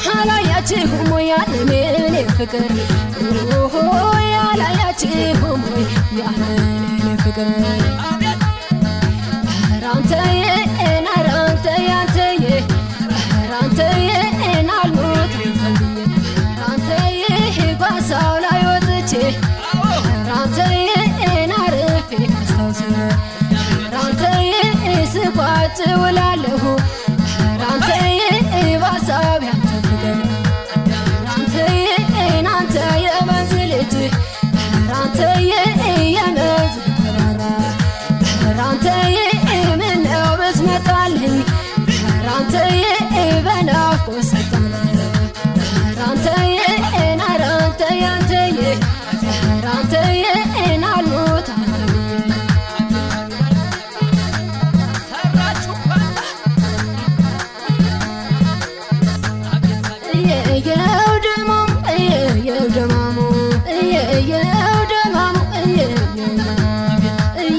Hala ya chihumo ya nemene ፍቅር ኦሆ ያላያችሁም ወይ ያንን ፍቅር ራንተዬ ናራንተዬ አንተዬ ራንተዬ ናልሞት ራንተዬ ጓሳው ላይ ወጥቼ ራንተዬ ናርፌ አስታውስ ራንተዬ ስቋጭ ውላለሁ ራንተዬ ባሳብ ያንተ ፍቅር ራንተዬ ናንተ የመንዝ ልጅ ራንተዬ የመንዝ ተራራ ራንተዬ ምነው ብትመጣልኝ ራንተዬ በናፍቆት ሰጠነ ራንተዬ ናራንተዬ አንተዬ ራንተዬ ናልሞት የየው ደማሙ የየው ደማሙ የየው ደማሙ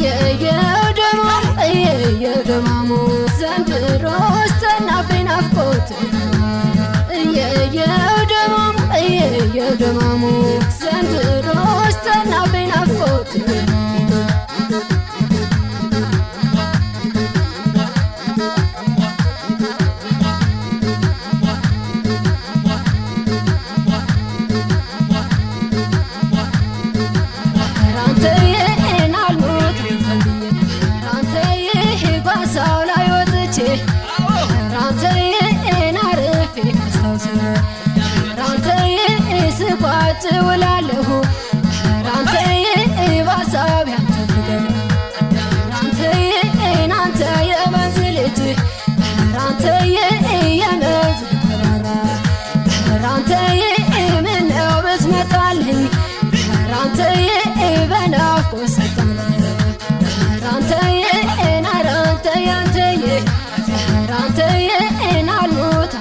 የየው ደማሙ የየው ደማሙ ዘንድሮስ ተናብኝ ናፍቆት የየው ደማሙ የየው ደማሙ ዘንድሮስ ተናብኝ ናፍቆት ራንተዬ ናርፌ አስታውስ ራንተዬ ስቋጭ ውላለሁ ራንተዬ ባሳብ ያንተ ፍቅር ራንተዬ ናንተ የመንዝ ልጅ ራንተዬ የመንዝ ተራራ ራንተዬ ምነው ብትመጣልኝ ራንተዬ በናፍቆት ሰጠነ ራንተዬ ናራንተዬ አንተዬ ራንተዬ ናልሞት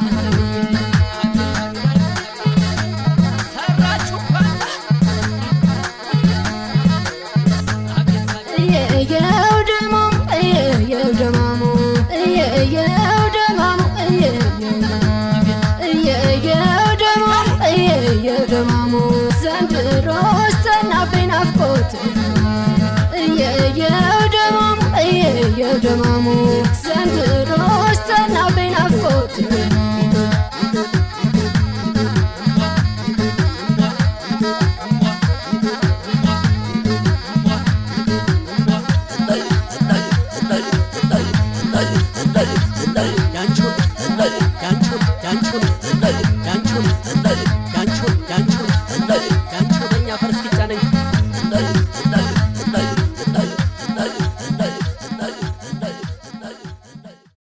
የየው ደማሙ የየው ደማሙ የየው ደማሙ የየው ደማሙ የየው ደማሙ ዘንድሮስ ተናብኝ ናፍቆት የየው ደማሙ የየው ደማሙ ዘንድሮስ ተናብኝ ናፍቆት ያንቹ